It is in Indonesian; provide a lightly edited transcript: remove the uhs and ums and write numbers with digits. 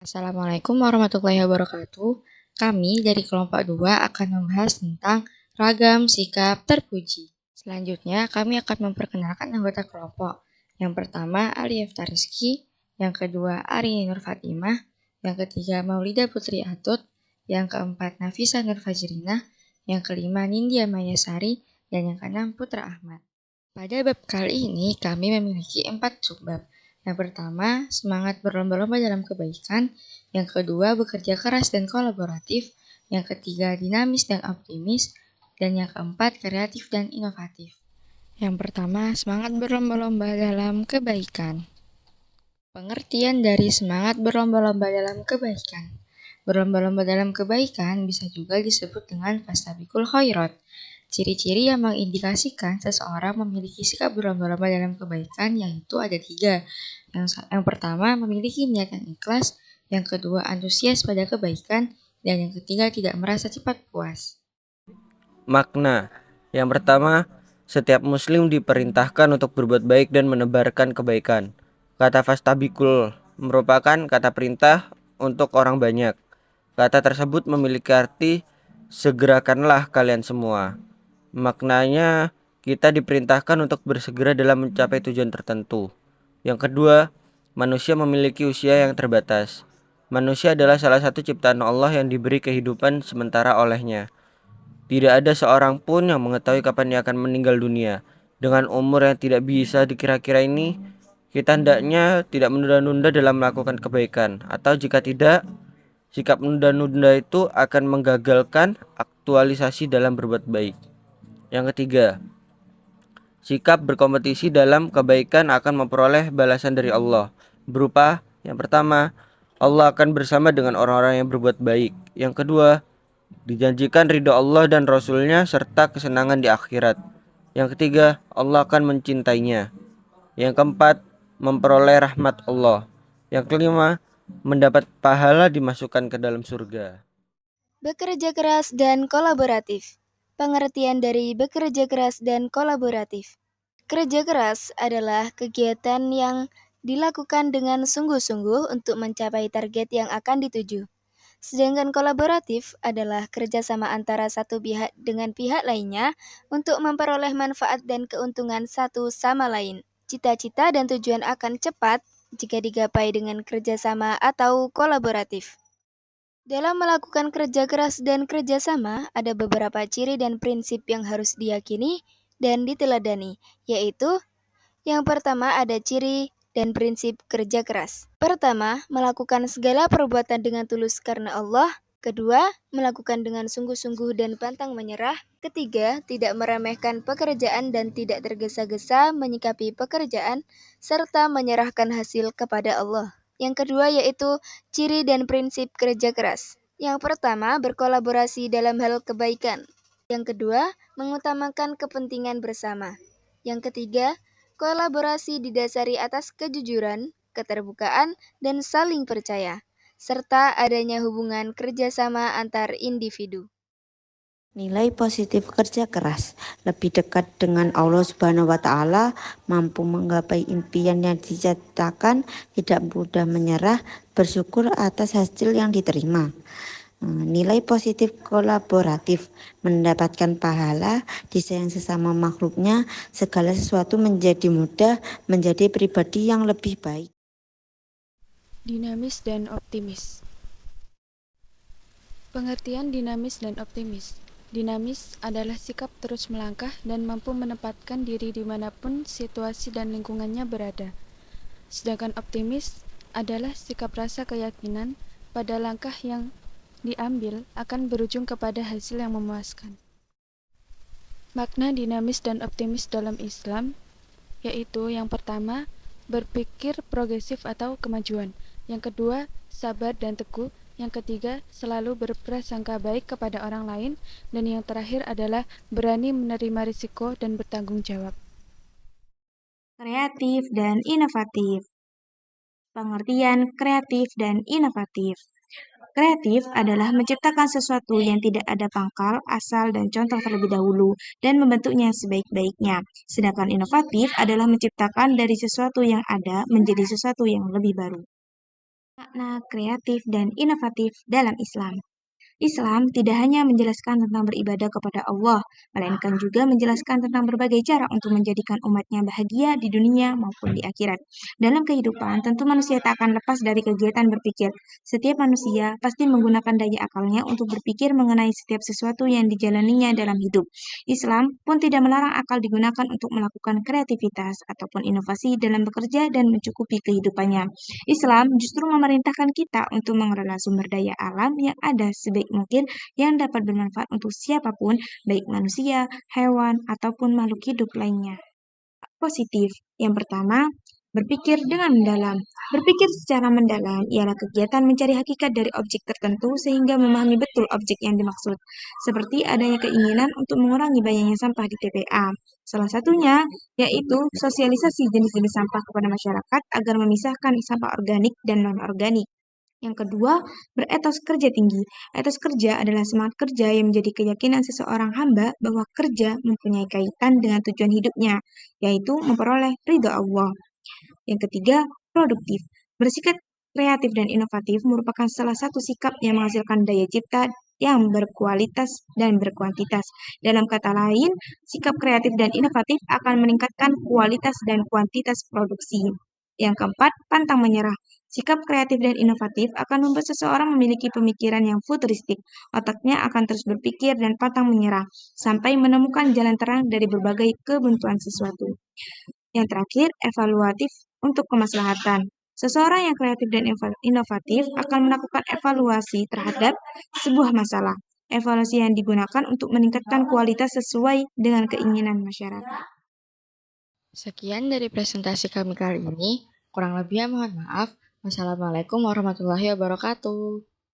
Assalamualaikum warahmatullahi wabarakatuh. Kami dari kelompok 2 akan membahas tentang ragam sikap terpuji. Selanjutnya, kami akan memperkenalkan anggota kelompok. Yang pertama, Alif Tariski. Yang kedua, Ari Nur Fatimah. Yang ketiga, Maulida Putri Atut. Yang keempat, Nafisa Nur Fajrina. Yang kelima, Nindya Mayasari. Dan yang keenam, Putra Ahmad. Pada bab kali ini, kami memiliki 4 subbab. Yang pertama, semangat berlomba-lomba dalam kebaikan. Yang kedua, bekerja keras dan kolaboratif. Yang ketiga, dinamis dan optimis. Dan yang keempat, kreatif dan inovatif. Yang pertama, semangat berlomba-lomba dalam kebaikan. Pengertian dari semangat berlomba-lomba dalam kebaikan. Berlomba-lomba dalam kebaikan bisa juga disebut dengan fastabiqul khairat. Ciri-ciri yang mengindikasikan seseorang memiliki sikap berlomba-lomba dalam kebaikan yaitu ada 3. Yang pertama, memiliki niat yang ikhlas. Yang kedua, antusias pada kebaikan. Dan yang ketiga, tidak merasa cepat puas. Makna yang pertama, setiap muslim diperintahkan untuk berbuat baik dan menebarkan kebaikan. Kata fastabikul merupakan kata perintah untuk orang banyak. Kata tersebut memiliki arti segerakanlah kalian semua. Maknanya kita diperintahkan untuk bersegera dalam mencapai tujuan tertentu. Yang kedua, manusia memiliki usia yang terbatas. Manusia adalah salah satu ciptaan Allah yang diberi kehidupan sementara olehnya. Tidak ada seorang pun yang mengetahui kapan ia akan meninggal dunia. Dengan umur yang tidak bisa dikira-kira ini, kita hendaknya tidak menunda-nunda dalam melakukan kebaikan. Atau jika tidak, sikap menunda-nunda itu akan menggagalkan aktualisasi dalam berbuat baik. Yang ketiga, sikap berkompetisi dalam kebaikan akan memperoleh balasan dari Allah. Berupa, yang pertama, Allah akan bersama dengan orang-orang yang berbuat baik. Yang kedua, dijanjikan ridho Allah dan Rasulnya serta kesenangan di akhirat. Yang ketiga, Allah akan mencintainya. Yang keempat, memperoleh rahmat Allah. Yang kelima, mendapat pahala dimasukkan ke dalam surga. Bekerja keras dan kolaboratif. Pengertian dari bekerja keras dan kolaboratif. Kerja keras adalah kegiatan yang dilakukan dengan sungguh-sungguh untuk mencapai target yang akan dituju. Sedangkan kolaboratif adalah kerjasama antara satu pihak dengan pihak lainnya untuk memperoleh manfaat dan keuntungan satu sama lain. Cita-cita dan tujuan akan cepat jika digapai dengan kerjasama atau kolaboratif. Dalam melakukan kerja keras dan kerjasama, ada beberapa ciri dan prinsip yang harus diyakini dan diteladani, yaitu yang pertama ada ciri dan prinsip kerja keras. Pertama, melakukan segala perbuatan dengan tulus karena Allah. Kedua, melakukan dengan sungguh-sungguh dan pantang menyerah. Ketiga, tidak meremehkan pekerjaan dan tidak tergesa-gesa menyikapi pekerjaan, serta menyerahkan hasil kepada Allah. Yang kedua yaitu ciri dan prinsip kerja keras. Yang pertama, berkolaborasi dalam hal kebaikan. Yang kedua, mengutamakan kepentingan bersama. Yang ketiga, kolaborasi didasari atas kejujuran, keterbukaan, dan saling percaya, serta adanya hubungan kerjasama antar individu. Nilai positif kerja keras, lebih dekat dengan Allah Subhanahu wa Ta'ala, mampu menggapai impian yang diciptakan, tidak mudah menyerah, bersyukur atas hasil yang diterima. Nilai positif kolaboratif, mendapatkan pahala, disayang sesama makhluknya, segala sesuatu menjadi mudah, menjadi pribadi yang lebih baik. Dinamis dan optimis. Pengertian dinamis dan optimis. Dinamis adalah sikap terus melangkah dan mampu menempatkan diri dimanapun situasi dan lingkungannya berada. Sedangkan optimis adalah sikap rasa keyakinan pada langkah yang diambil akan berujung kepada hasil yang memuaskan. Makna dinamis dan optimis dalam Islam yaitu yang pertama, berpikir progresif atau kemajuan. Yang kedua, sabar dan teguh. Yang ketiga, selalu berprasangka baik kepada orang lain. Dan yang terakhir adalah berani menerima risiko dan bertanggung jawab. Kreatif dan inovatif. Pengertian kreatif dan inovatif. Kreatif adalah menciptakan sesuatu yang tidak ada pangkal, asal, dan contoh terlebih dahulu, dan membentuknya sebaik-baiknya. Sedangkan inovatif adalah menciptakan dari sesuatu yang ada menjadi sesuatu yang lebih baru. Makna kreatif dan inovatif dalam Islam. Islam tidak hanya menjelaskan tentang beribadah kepada Allah, melainkan juga menjelaskan tentang berbagai cara untuk menjadikan umatnya bahagia di dunia maupun di akhirat. Dalam kehidupan, tentu manusia tak akan lepas dari kegiatan berpikir. Setiap manusia pasti menggunakan daya akalnya untuk berpikir mengenai setiap sesuatu yang dijalaninya dalam hidup. Islam pun tidak melarang akal digunakan untuk melakukan kreativitas ataupun inovasi dalam bekerja dan mencukupi kehidupannya. Islam justru memerintahkan kita untuk mengelola sumber daya alam yang ada sebaik mungkin yang dapat bermanfaat untuk siapapun, baik manusia, hewan, ataupun makhluk hidup lainnya. Positif. Yang pertama, berpikir dengan mendalam. Berpikir secara mendalam ialah kegiatan mencari hakikat dari objek tertentu sehingga memahami betul objek yang dimaksud, seperti adanya keinginan untuk mengurangi banyaknya sampah di TPA. Salah satunya yaitu sosialisasi jenis-jenis sampah kepada masyarakat agar memisahkan sampah organik dan non-organik. Yang kedua, beretos kerja tinggi. Etos kerja adalah semangat kerja yang menjadi keyakinan seseorang hamba bahwa kerja mempunyai kaitan dengan tujuan hidupnya, yaitu memperoleh ridho Allah. Yang ketiga, produktif. Bersikap kreatif dan inovatif merupakan salah satu sikap yang menghasilkan daya cipta yang berkualitas dan berkuantitas. Dalam kata lain, sikap kreatif dan inovatif akan meningkatkan kualitas dan kuantitas produksi. Yang keempat, pantang menyerah. Sikap kreatif dan inovatif akan membuat seseorang memiliki pemikiran yang futuristik. Otaknya akan terus berpikir dan pantang menyerah, sampai menemukan jalan terang dari berbagai kebuntuan sesuatu. Yang terakhir, evaluatif untuk kemaslahatan. Seseorang yang kreatif dan inovatif akan melakukan evaluasi terhadap sebuah masalah. Evaluasi yang digunakan untuk meningkatkan kualitas sesuai dengan keinginan masyarakat. Sekian dari presentasi kami kali ini. Kurang lebihnya mohon maaf. Wassalamualaikum warahmatullahi wabarakatuh.